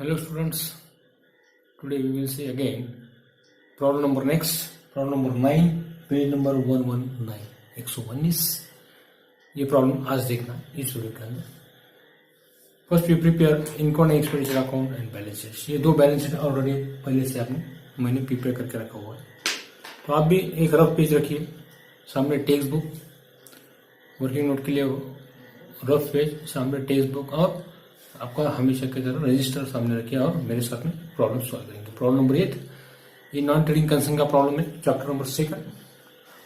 Hello students, today we will see again problem number next, problem number 9, page number 119, 119। ये problem आज देखना इस video के अंदर। First we prepare income expenditure account and balance sheet. ये दो balance sheet already पहले से मैंने प्रिपेयर करके रखा हुआ है, तो आप भी एक रफ पेज रखिए सामने, टेक्स्ट बुक वर्किंग नोट के लिए रफ पेज सामने, टेक्स्ट बुक, और आपका हमेशा की तरह रजिस्टर सामने रखिए और मेरे साथ में प्रॉब्लम सॉल्व करेंगे। प्रॉब्लम नंबर 8 ये नॉन ट्रेडिंग कंसर्न का प्रॉब्लम है, chapter number 2।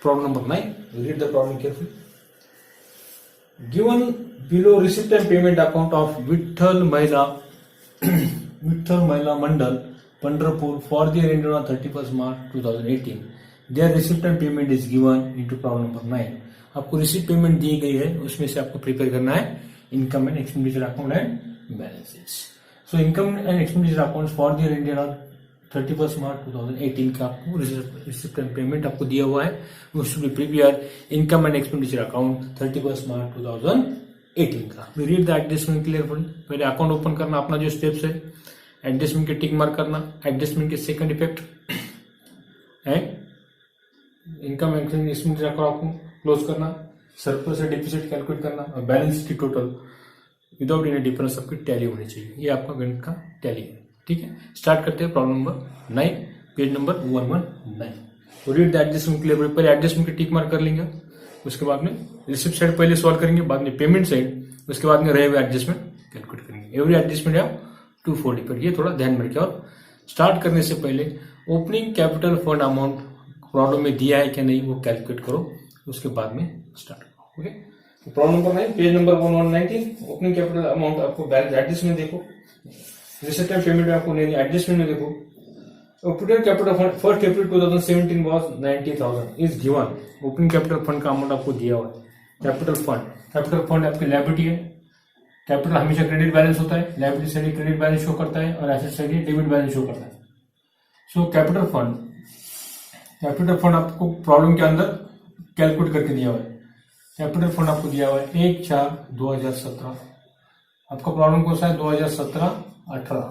Problem number 9, read the problem carefully. Given below receipt and payment account of Vitthal Mahila Mandal Pandharpur for the year on 31 March 2018। There receipt and payment is given into problem number 9। आपको receipt payment दी गई है, उसमें से आपको prepare करना है income and expenditure account and balances. So income and expenditure accounts for the year ended on 31st March 2018 का आपको रिसिप्ट एंड पेमेंट आपको दिया हुआ है। वो should be prepare income and expenditure account 31st March 2018 का। We read the adjustment clearfully. पहले account open करना, अपना जो स्टेप्स है, एडजस्टमेंट के टिक मार्क करना, एडजस्टमेंट के second effect and income and expenditure account आपको क्लोज करना, सरप्लस से डिफिसिट कैलकुलेट करना और बैलेंस की टोटल विदाउट एनी डिफरेंस आपकी टैली होनी चाहिए। ये आपका गणित का टैली है, ठीक है। स्टार्ट करते हैं प्रॉब्लम नंबर 9, पेज नंबर 119। तो रीड द एडजस्टमेंट क्लियर। पहले एडजस्टमेंट की टिक मार्क कर लेंगे, उसके बाद में रिसिप्ट साइड पहले सॉल्व करेंगे, बाद में पेमेंट साइड, उसके बाद में रहे हुए एडजस्टमेंट कैलकुलेट करेंगे। एवरी एडजस्टमेंट आप 240 पर, ये थोड़ा ध्यान में रखिए। और स्टार्ट करने से पहले opening capital fund amount problem में दिया है क्या नहीं वो कैलकुलेट करो, उसके बाद में स्टार्ट करो। Okay, problem number 9, page number 119। Opening capital amount आपको बैलेंस एडजस्टमेंट देखो, रिसिप्ट एंड पेमेंट आपको नहीं, एडजस्टमेंट में देखो। Opening capital fund 1 April 2017 was 90,000 is given. Opening capital fund का अमाउंट आपको दिया हुआ है। कैपिटल फंड आपकी लायबिलिटी है। कैपिटल हमेशा क्रेडिट बैलेंस होता है, liability side credit balance show करता है और asset side debit balance show करता है। सो कैपिटल फंड आपको प्रॉब्लम के अंदर कैलकुलेट करके दिया हुआ है। कैपिटल फंड आपको दिया हुआ है 1/4/2017। आपका प्रॉब्लम कौन सा है? 2017-18।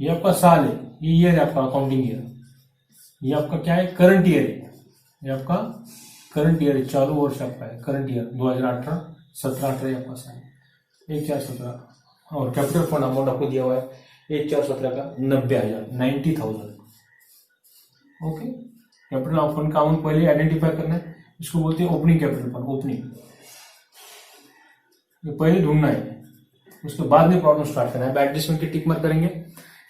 ये आपका साल है, ये ईयर है आपका अकाउंटिंग ईयर। ये आपका क्या है? करंट ईयर है। ये आपका करंट ईयर है, चालू वर्ष आपका है करंट ईयर 2018-17 आपका साल 1/4/17। और कैपिटल फंड अमाउंट आपको दिया हुआ है 1/4/17 का 90,000। ओके, कैपिटल फंड का अमाउंट पहले आइडेंटिफाई करना है, इसको बोलते हैं ओपनिंग कैपिटल फंड। ओपनिंग ये पहले ढूंढना है, उसके बाद में प्रॉब्लम स्टार्ट करना है। एडजस्टमेंट की टिक मार्क करेंगे,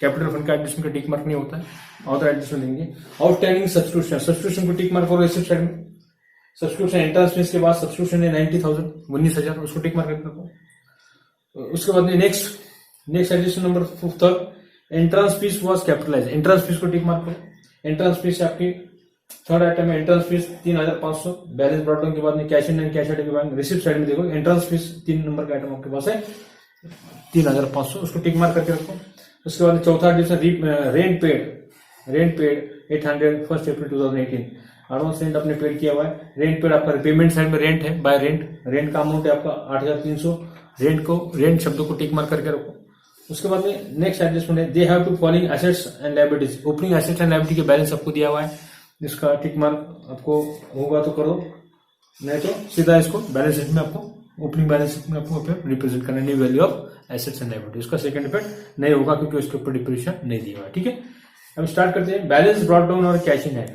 कैपिटल फंड का एडजस्टमेंट का टिक मार्क नहीं होता है, और एडजस्टमेंट देंगे। आउटस्टैंडिंग सब्सक्रिप्शन को टिक मार्क करो रिसिप्ट साइड में। सब्सक्रिप्शन एंट्रेंस फीस के बाद सब्सक्रिप्शन है 90,000, 19,000, उसको टिक मार्क करके रखो। उसके बाद में next adjustment number 3, entrance fees was capitalise. Entrance fees को टिक मार्क करो। एंट्रेंस फीस आपकी थर्ड आइटम है, entrance fees 3,500। Balance brought down के बाद में cash in and cash out के बाद रिसिप्ट साइड में देखो एंट्रेंस फीस 3 नंबर का आइटम आपके पास है 3,500, उसको टिक मार्क करके रखो। उसके बाद चौथा एडिशन रेंट पेड 800 1 अप्रैल 2018। एडवांस रेंट आपने पेड किया हुआ है। रेंट पेड आपका पेमेंट साइड में रेंट है, बाय रेंट का अमाउंट है आपका 8,300। रेंट शब्दों को टिक मार्क करके रखो। उसके बाद में नेक्स्ट एडजस्टमेंट है, they have to following assets and liabilities. Opening assets and liability के बैलेंस आपको दिया हुआ है, इसका टिक मार्क आपको होगा तो करो, नहीं तो सीधा इसको बैलेंस शीट में आपको ओपनिंग बैलेंस शीट में आपको रिप्रेजेंट करना new value of assets and liability. उसका सेकंड इफेक्ट नहीं होगा क्योंकि उसके ऊपर डिप्रेशन नहीं दिया हुआ है, ठीक है। अब स्टार्ट करते हैं बैलेंस ब्रॉट डाउन और कैश इन हैंड।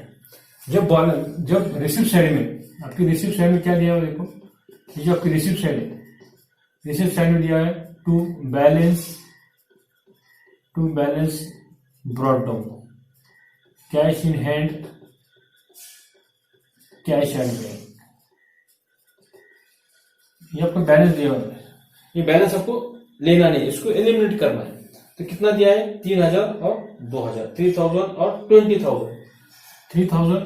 जब रिसिप्ट साइड में आपकी रिसिप्ट साइड में क्या दिया हुआ है, देखो ये जो आपकी रिसिप्ट साइड है, रिसिप्ट साइड में दिया है to balance brought down, cash in hand, cash and bank. ये आपको बैलेंस दिया हुआ है, ये बैलेंस आपको लेना नहीं, इसको एलिमिनेट करना है। तो कितना दिया है? 3,000 और 2,000, 3,000 और 20,000, 3,000,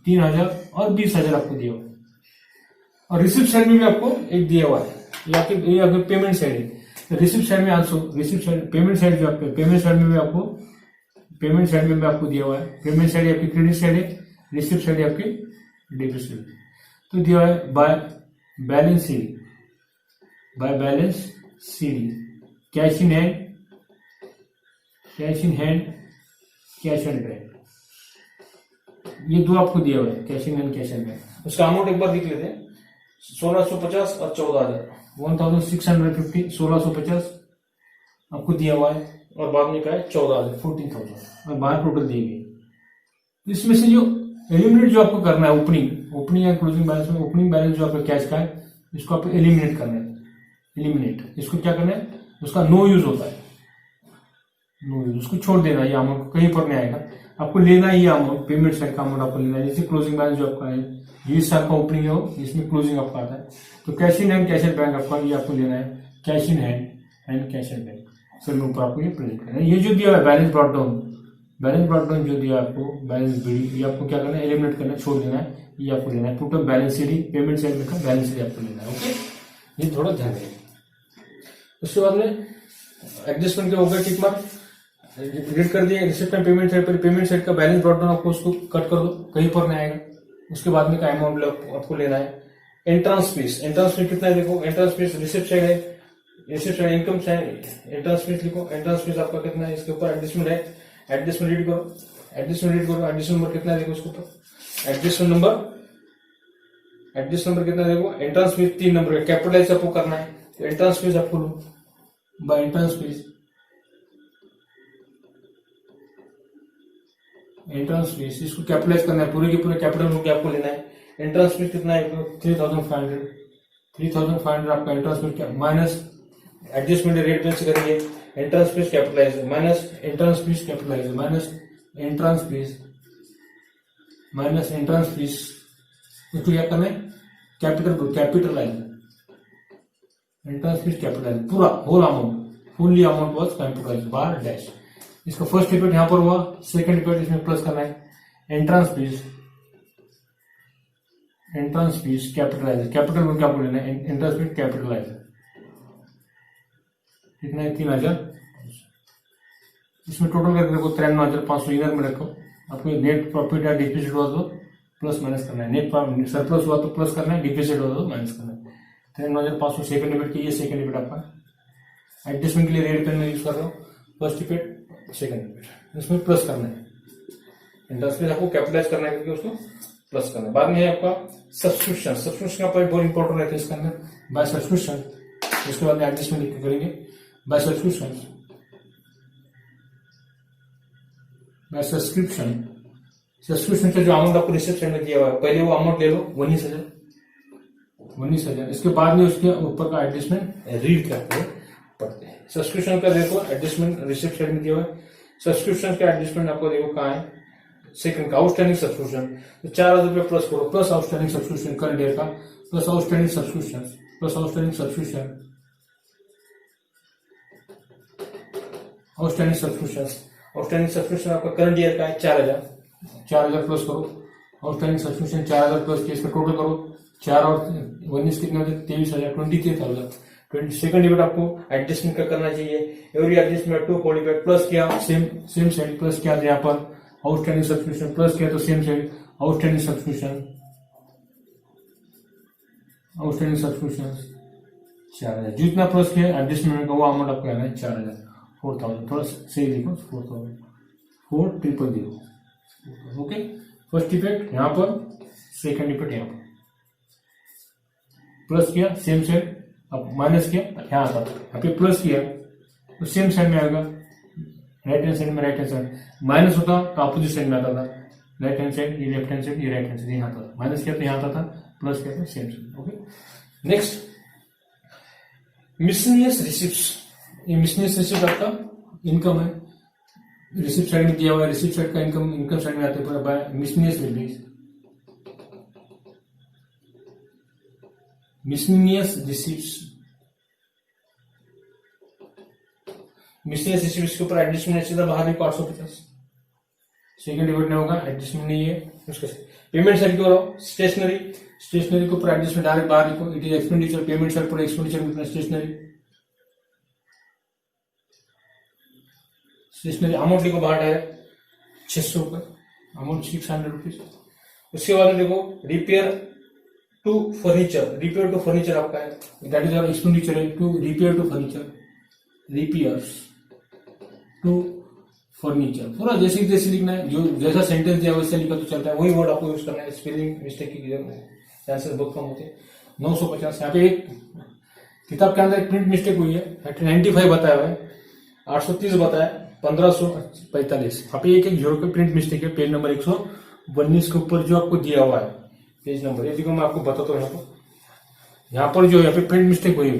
3,000 और 20,000 आपको दिया हुआ है। और रिसिप्ट साइड में भी आपको एक दिया हुआ है, ये आपकी पेमेंट साइड है। रिसिप्ट साइड में आल्सो पेमेंट साइड जो आपके पेमेंट साइड में भी आपको दिया हुआ है। पेमेंट साइड आपकी क्रेडिट साइड है, रिसिप्ट साइड आपकी डेबिट साइड। तो दिया है by balance CD, cash in hand, cash in hand, cash and bank, ये दो आपको दिया हुआ है, cash in hand, cash and bank. उसका अमाउंट एक बार लिख लेते हैं, 1650 और 14,000, 1650, 1650 आपको दिया हुआ है, और बाद में क्या है 14,000, 14,000, और बाहर टोटल दिए गए। इसमें से जो एलिमिनेट जो आपको करना है, ओपनिंग या क्लोजिंग बैलेंस में ओपनिंग बैलेंस जो आपका कैश का है, इसको आपको एलिमिनेट करना है। एलिमिनेट, इसको क्या करना है, उसका नो यूज होता है, नो यूज, उसको छोड़ देना, ये अमाउंट कहीं पर नहीं आएगा, आपको लेना ही अमाउंट, पेमेंट साइड का अमाउंट आपको लेना है। जैसे क्लोजिंग बैलेंस जो आपका है, ये साल का ओपनिंग हो, इसमें क्लोजिंग आपका आता है, तो cash in hand, cash and bank आपका ये आपको लेना है, cash in hand and cash and bank. Sir ऊपर आपको ये प्रेजेंट करना है। ये जो दिया है balance brought down, balance brought down जो दिया आपको, बैलेंस बीडी, ये आपको क्या करना है, एलिमिनेट करना है, छोड़ देना है, ये आपको लेना है। Total balance sheet, payment side में का बैलेंस शीट आपको लेना है। ओके, ये थोड़ा ध्यान रखिए। उसके बाद में एडजस्टमेंट के हो गए, टिक मार्क रीड कर दिए। रिसिप्ट एंड पेमेंट साइड पर, पेमेंट साइड का बैलेंस ब्रॉट डाउन आपको उसको कट कर दो, कहीं पर नहीं आएगा। उसके बाद में का अमाउंट आपको लेना है। एंट्रांस फीस, एंट्रांस फीस कितना है देखो, एंट्रांस फीस रिसिप्ट साइड है, receipt side income side, entrance fees लिखो, एंट्रांस फीस आपका कितना है, इसके ऊपर एडजस्टमेंट है, एडजस्टमेंट रीड करो, एडजस्टमेंट रीड करो, एडजस्टमेंट नंबर कितना है देखो, इसके ऊपर एडजस्टमेंट नंबर कितना है देखो। एंट्रांस फीस 3 नंबर है, कैपिटलाइज आपको करना है, तो एंट्रांस फीस आपको लो by entrance fees, entrance fees इसको कैपिटलाइज करना है, पूरे के पूरे कैपिटल होकर आपको लेना है। एंट्रांस फीस कितना है, 3,500, 3,500 आपका एंट्रांस फीस क्या, माइनस एडजस्टमेंट रेट बेस करेंगे, entrance fees capitalise minus entrance fees capitalise minus entrance fees minus entrance fees, इसको क्या करना है, कैपिटलाइज, एंट्रांस फीस कैपिटलाइज, पूरा whole amount, fully amount was capitalise bar dash. इसका first effect यहां पर हुआ, सेकंड इफेक्ट इसमें प्लस करना है। एंट्रांस फीस कैपिटलाइज, कैपिटल में क्या लेना है, एंट्रांस फीस कैपिटलाइज कितना है, 3,000। इसमें टोटल करके देखो 53,500 इधर में रखो। आपको नेट प्रॉफिट या डिफिसिट हुआ तो प्लस माइनस करना है, नेट सरप्लस हुआ तो प्लस करना है, डिफिसिट हुआ तो माइनस करना है। 53,500 सेकंड इफेक्ट की, ये सेकंड इफेक्ट आपका एडजस्टमेंट के लिए रेड पेन में यूज कर रहा हूँ। फर्स्ट इफेक्ट, सेकंड इफेक्ट, इसमें प्लस करना है, इंटरेस्ट में आपको कैपिटलाइज करना है क्योंकि उसको प्लस करना है। बाद में है आपका सब्सक्रिप्शन, सब्सक्रिप्शन का पॉइंट बहुत इंपॉर्टेंट रहता है इसके अंदर, बाय सब्सक्रिप्शन। उसके बाद में एडजस्टमेंट करेंगे बाय सब्सक्रिप्शन, बाय सब्सक्रिप्शन का जो अमाउंट आपको रिसिप्ट में दिया हुआ है, पहले वो अमाउंट ले लो 19,000। इसके बाद में उसके ऊपर का एडजस्टमेंट रीड करते पड़ते हैं। सब्सक्रिप्शन का देखो एडजस्टमेंट रिसिप्ट साइड में दिया हुआ है। सब्सक्रिप्शन का एडजस्टमेंट आपको देखो कहाँ है, सेकंड का आउटस्टैंडिंग सब्सक्रिप्शन, तो 4,000 रुपये प्लस करो, plus outstanding subscription current year का, plus outstanding subscription, plus outstanding subscription, outstanding subscription आपका करंट ईयर का है 4,000 प्लस करो, आउटस्टैंडिंग सब्सक्रिप्शन 4,000 प्लस के इसका टोटल करो, 4 और 19 कितना होता है, 23,000, 23,000। सेकंड इवेंट आपको एडजस्टमेंट का करना चाहिए, एवरी एडजस्टमेंट 2 क्वालिफाइड प्लस किया, सेम साइड प्लस किया, यहाँ पर आउटस्टैंडिंग सब्सक्रिप्शन प्लस किया तो सेम साइड आउटस्टैंडिंग सब्सक्रिप्शन 4,000, जितना प्लस किया एडजस्टमेंट का वो अमाउंट आपको आना है 4,000, 4,000, थोड़ा सही लिखो 4,000, 4,000। ओके, फर्स्ट इफेक्ट यहाँ पर, सेकंड इफेक्ट यहाँ पर, प्लस किया सेम साइड, अब माइनस किया यहाँ आता था, यहाँ पे प्लस किया तो सेम साइड में आएगा, राइट हैंड साइड में राइट हैंड साइड, माइनस होता तो अपोजिट साइड में आता था, राइट हैंड साइड ये लेफ्ट हैंड साइड, ये राइट हैंड साइड यहाँ आता था, माइनस किया तो यहाँ आता था, प्लस किया तो same side. Okay, next miscellaneous receipts, ये मिसलेनियस रिसिप्ट आपका इनकम है, रिसिप्ट साइड में दिया हुआ है, रिसिप्ट साइड का इनकम साइड में आते हैं by miscellaneous receipts, miscellaneous receipts के ऊपर एडजस्टमेंट सीधा बाहर ही 850, सेकंड इवेंट नहीं होगा, एडजस्टमेंट नहीं है उसके। पेमेंट साइड को स्टेशनरी के ऊपर एडजस्टमेंट डायरेक्ट बाहर लिखो, it is expenditure, payment side पर एक्सपेंडिचर कितना, स्टेशनरी अमाउंट लिखो बाहर डायरेक्ट 600 रुपए, अमाउंट 600 रुपीज। उसके बाद में देखो रिपेयर टू फर्नीचर आपका है, दैट इज आवर एक्सपेंडिचर है, to repair to furniture, repairs to furniture पूरा जैसे जैसे लिखना है, जो जैसा सेंटेंस दिया वैसे लिखा तो चलता है, वही वर्ड आपको यूज करना है। स्पेलिंग मिस्टेक की चांसेस बहुत कम होते हैं। 950 यहाँ पे एक किताब के अंदर एक प्रिंट मिस्टेक हुई है, 95 बताया हुआ है, 830 बताया, 1545। यहाँ पे एक जीरो के प्रिंट मिस्टेक है। पेज नंबर 119 के ऊपर जो आपको दिया हुआ है पेज नंबर, ये देखो मैं आपको बताता हूँ। यहाँ पर जो यहाँ पे प्रिंट मिस्टेक हुई है,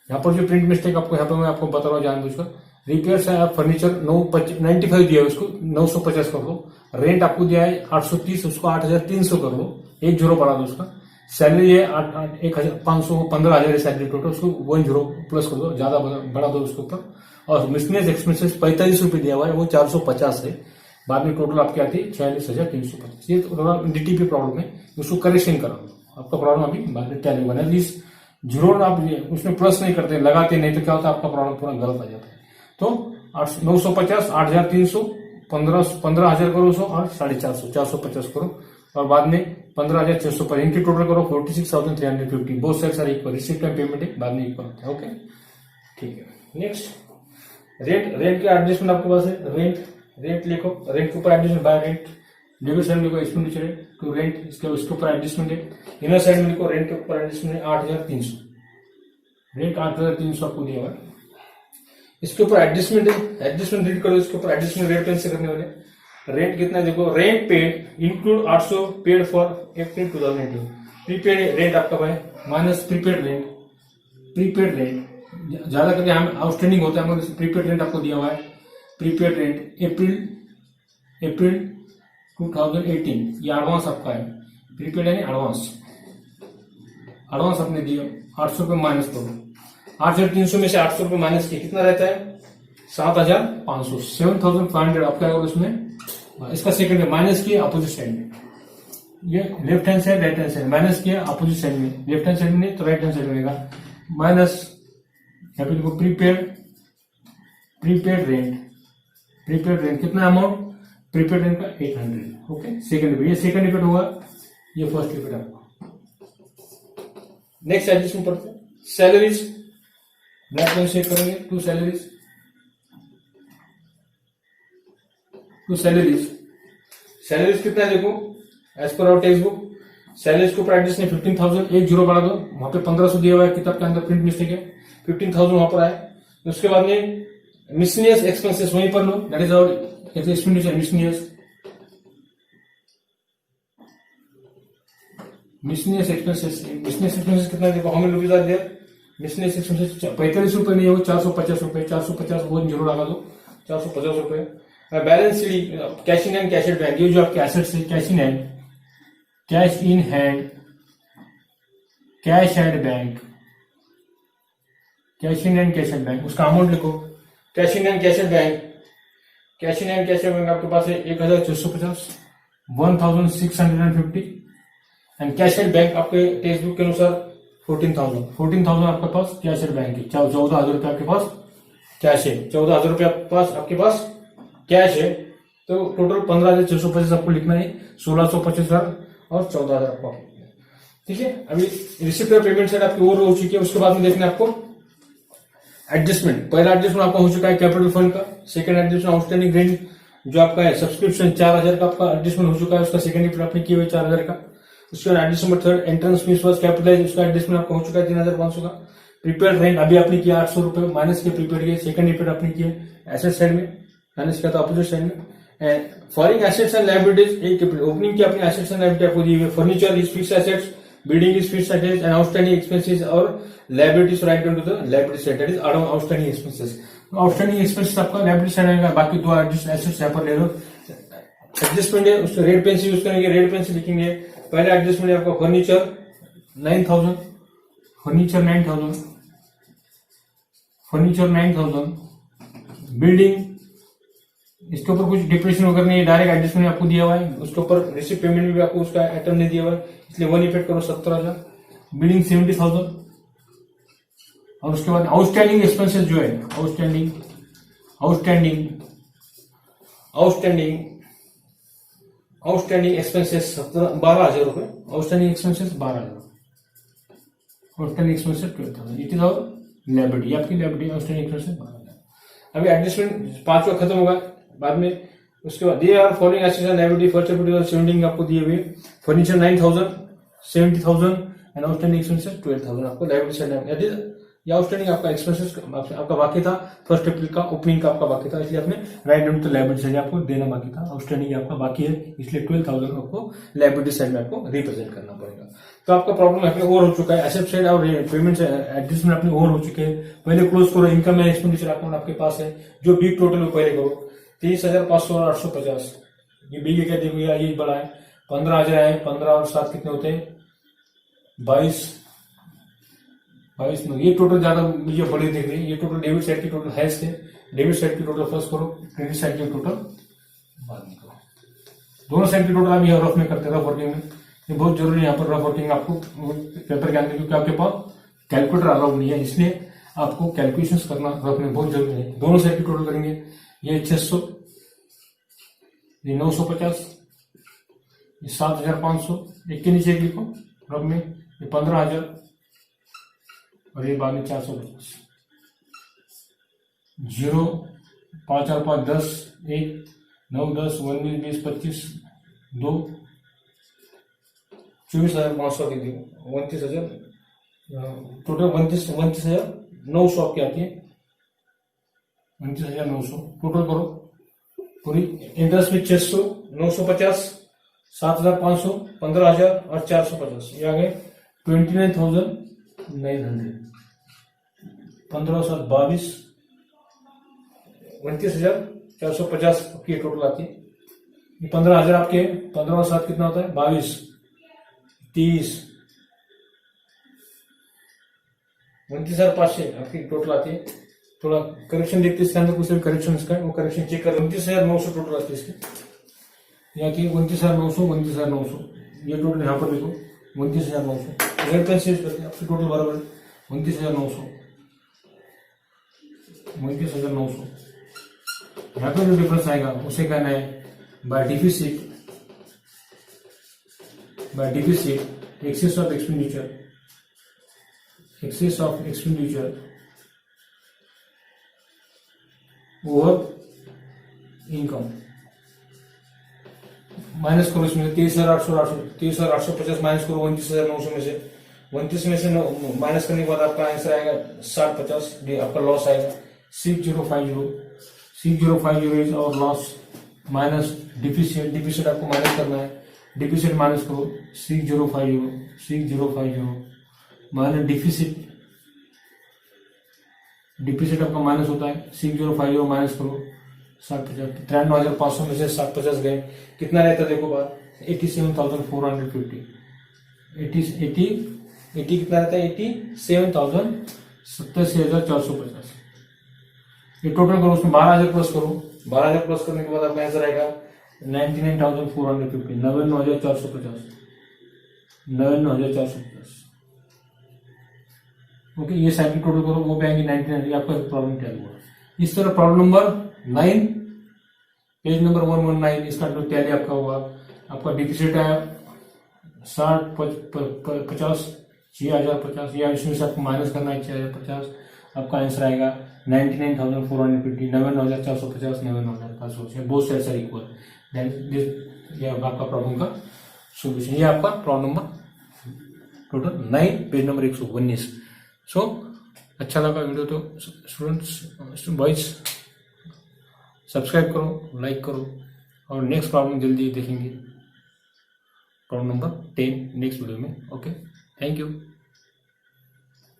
यहाँ पर जो प्रिंट मिस्टेक आपको यहाँ पे मैं आपको बता रहा हूँ जानबूझकर। रिपेयर से आप फर्नीचर 95 दिया है, उसको 950 कर दो। रेंट आपको दिया है 830, उसको 8300 कर दो, एक जीरो बढ़ा दो उसका। सैलरी है 1500, 15,000 सैलरी टोटल, उसको 1 जीरो प्लस कर दो, ज्यादा बढ़ा दो उसके ऊपर। और मिसलेनियस एक्सपेंसेस 45 रुपए दिया हुआ है, वो 450 है। बाद में टोटल आपकी आती है 46,350। ये थोड़ा डीटीपी प्रॉब्लम है, उसको करेक्शन करा दो। आपका प्रॉब्लम अभी बाद में टैली बना। जीरो आप उसमें प्लस नहीं करते, लगाते नहीं, तो क्या होता है आपका प्रॉब्लम पूरा गलत आ जाता है। तो 950, 8,300, 15,000 करो उसको, और 450, 450 करो, और बाद में 15,650 इनकी टोटल करो 46,350। बहुत सारे इक्वल, रिसिप्ट एंड पेमेंट है बाद में इक्वल होता है। ओके ठीक है। नेक्स्ट रेंट के एडजस्टमेंट आपके पास है। रेंट लिखो, रेंट के ऊपर adjustment bye rent. Debit side में लिखो एक्सपेंडिचर है टू रेंट, इसके ऊपर एडजस्टमेंट है। इनर साइड में लिखो रेंट के ऊपर एडजस्टमेंट है 8,300। रेंट 8,300 आपको दिया हुआ है, इसके ऊपर एडजस्टमेंट है। एडजस्टमेंट रीड करो, इसके ऊपर एडजस्टमेंट रेट पेन से करने वाले। रेंट कितना है देखो, rent paid include 800 paid for April 2018। Prepaid rent आपका भाई minus prepaid rent. Prepaid rent ज्यादा करके हम आउटस्टैंडिंग होता है, मगर प्रीपेड रेंट आपको दिया हुआ है। प्रीपेड रेंट अप्रैल 2018, ये एडवांस आपका है। प्रीपेड यानी एडवांस आपने दिया, 800 रुपये माइनस करो। 8,300 में से 800 रुपये माइनस किया, कितना रहता है 7,500, 7,500 आपका होगा उसमें। इसका सेकंड है माइनस किया अपोजिट साइड में, ये left hand side right hand side, minus किया अपोजिट साइड में, लेफ्ट हैंड साइड में नहीं तो राइट हैंड साइड में रहेगा माइनस। यहाँ पे देखो प्रीपेड रेंट कितना अमाउंट, प्रीपेड रेंट का 800। ओके सेकंड, ये सेकंड इफेक्ट होगा, ये फर्स्ट इफेक्ट आपका। नेक्स्ट एडजस्टमेंट पढ़ते हैं। सैलरीज ब्लैक पेन से करेंगे। टू सैलरीज कितना है देखो, as per hour text book salaries के ऊपर एडजस्ट ने 15,000, एक जीरो बढ़ा दो, वहां पे 1,500 दिया हुआ है, किताब के अंदर प्रिंट मिस्टेक है, 15,000 वहां पर आए। उसके बाद में मिसलेनियस एक्सपेंसेस वहीं पर लो, that is our expenditure. Miscellaneous expenses कितना देखो, how many rupees are there. Miscellaneous expenses 45 रुपए नहीं होगा, 450 रुपए, 450 वो जीरो लगा दो, 450 रुपए। Balance sheet cash in hand cash at bank, ये जो आपके एसेट्स है cash in hand cash at bank, उसका अमाउंट लिखो। Cash in hand cash at bank आपके पास है 1,650, 1,650। एंड कैश एट बैंक आपके टेक्स्ट बुक के अनुसार 14,000 आपके पास कैश एट बैंक है। 14,000 रुपये आपके पास कैश है, 14,000 रुपये आपके पास कैश है। तो टोटल 15,625 आपको लिखना है, 16,25,000 और 14,000 आपको। ठीक है, अभी रिसिप्ट और पेमेंट साइड आपकी ओवर हो चुकी है। उसके बाद में देखना है आपको एडजस्टमेंट। पहला एडजस्टमेंट आपका हो चुका है कैपिटल फंड का। सेकंड एडजस्टमेंट आउटस्टैंडिंग रेंट जो आपका है सब्सक्रिप्शन 4,000 का आपका एडजस्टमेंट हो चुका है, उसका सेकंड इफेक्ट आपने किया हुआ 4,000 का। उसके बाद adjustment third entrance fees was capitalise, उसका एडजस्टमेंट आपका हो चुका है 3,500 का। प्रीपेड रेंट अभी आपने किया 800 रुपए माइनस के प्रीपेड के, सेकंड इफेक्ट आपने किया एसेट साइड में, माइनस किया था अपोजिट साइड में। And foreign assets and liabilities एक ओपनिंग की अपनी एसेट्स एंड लायबिलिटी आपको दी हुई है। Furniture is fixed assets, building is fixed assets, and outstanding expenses और liabilities right to the liability side, that is outstanding expenses. Outstanding expenses आपका liability side आएगा। बाकी दो एसेट्स यहाँ पर ले लो। एडजस्टमेंट है उसको रेड पेन से यूज करेंगे, रेड पेन से लिखेंगे। पहला एडजस्टमेंट है आपका फर्नीचर 9,000, बिल्डिंग इसके ऊपर कुछ डिप्रेशन वगैरह नहीं है, डायरेक्ट एडजस्टमेंट आपको दिया हुआ है। उसके ऊपर रिसिप्ट पेमेंट भी आपको उसका आइटम नहीं दिया हुआ है, इसलिए वन इफेक्ट करो 17,000। बिल्डिंग 70,000। और उसके बाद आउटस्टैंडिंग एक्सपेंसेस जो है आउटस्टैंडिंग एक्सपेंसेस 12,000 रुपए। Outstanding expenses 12,000, outstanding expenses 12,000। It is our liability, आपकी लायबिलिटी आउटस्टैंडिंग एक्सपेंसेस 12,000। अभी एडजस्टमेंट 5वां खत्म होगा बाद में। उसके बाद ये following assets and liability first application 17 आपको दिए हुए, फर्नीचर 9000, 70,000 एंड आउटस्टैंडिंग एक्सपेंसेस 12,000 आपको लायबिलिटी साइड में। यदि ये आउटस्टैंडिंग आपका एक्सपेंसेस आपका बाकी था, फर्स्ट अप्रैल का ओपनिंग का आपका बाकी था, इसलिए आपने राइट डाउन तो लायबिलिटी साइड आपको देना बाकी था, आउटस्टैंडिंग आपका बाकी है, इसलिए 12,000 आपको लायबिलिटी साइड में आपको रिप्रेजेंट करना पड़ेगा। तो आपका प्रॉब्लम अपने ओवर हो चुका है, एसेट साइड और पेमेंट एडजस्टमेंट अपने ओवर हो चुके हैं। पहले क्लोज करो इनकम एंड एक्सपेंडिचर अकाउंट आपके पास है, जो बिग टोटल है पहले करो 30,500 और 850, ये बिग क्या देखो ये बड़ा है, 15,000 है, 15 और 7 कितने होते हैं 22 में, ये टोटल ज्यादा मुझे बड़े दिख रही है। ये टोटल डेबिट साइड की टोटल है, डेबिट साइड की टोटल फर्स्ट करो, क्रेडिट साइड की टोटल बाद में करो। दोनों साइड की टोटल आप यहाँ रफ में करते हैं, रफ वर्किंग में, ये बहुत जरूरी है यहाँ पर रफ वर्किंग आपको पेपर के अंदर, क्योंकि आपके पास कैलकुलेटर अलाउड नहीं है, इसलिए आपको कैलकुलेशंस करना रफ में बहुत जरूरी है। दोनों साइड की टोटल करेंगे, ये 600, ये 950, ये 7,500, एक के नीचे एक लिखो रफ में, ये 15,000 और ये बाद में 450, 0, 5 और 5 10, 1, 9, 10, 19, 20, 25, 2, 24,500 की दी, 29,000 टोटल 29,900 आपकी आती है, 29,900 टोटल करो पूरी। इंटरेस्ट में 600, 950, 7,500, 15,000 और 450, ये आ गए 29,900, 15 और 7 22, 29,450 आपकी टोटल आती है। 15,000 आपके, 15 और 7 कितना होता है 22, 30, 29,500 आपकी टोटल आती है। थोड़ा करेक्शन देखते इसके अंदर, कुछ भी करेक्शन इसका वो करेक्शन चेक कर, 29,900 टोटल आती है इसकी, यहाँ की 29,900, 29,900 ये टोटल यहाँ पर देखो 29,900 रेट कंसीडर करके आपकी टोटल बराबर 29,900, 29,900। यहाँ पर जो डिफरेंस आएगा उसे कहना है by deficit excess of expenditure over income, minus करो इसमें 23,850 माइनस करो 29,900 में से, 29 में से माइनस करने के बाद आपका आंसर आएगा 60-50, आपका लॉस आएगा 6050 इज और लॉस माइनस डिफिसिट आपको माइनस करना है, डिफिसिट माइनस करो 6050 माइनस डिफिसिट आपका माइनस होता है 6050 माइनस करो 6050, 93,500 में से 60-50 गए, कितना रहता देखो बात 87,450, 80 कितना रहता है 87,450। ये टोटल करो, उसमें 12,000 प्लस करो, 12,000 प्लस करने के बाद आपका आंसर आएगा 99,450, 99,450। ओके, ये साइड टोटल करो, वो भी आएंगे 99, आपका प्रॉब्लम क्या हुआ। इस तरह प्रॉब्लम नंबर 9 पेज नंबर 119 इसका टैली आपका हुआ। आपका डिफिसिट है 60-50, 6,050, या इसमें से आपको माइनस करना है 6,050, आपका आंसर आएगा 99,450, 99,450, 99,500, बोथ साइड्स आर इक्वल। ये आपका प्रॉब्लम का सोल्यूशन, ये आपका problem number total 9 page number 119। सो अच्छा लगा वीडियो तो स्टूडेंट्स बॉयज सब्सक्राइब करो, लाइक करो, और नेक्स्ट प्रॉब्लम जल्दी देखेंगे, प्रॉब्लम नंबर 10 नेक्स्ट वीडियो में। Okay, thank you.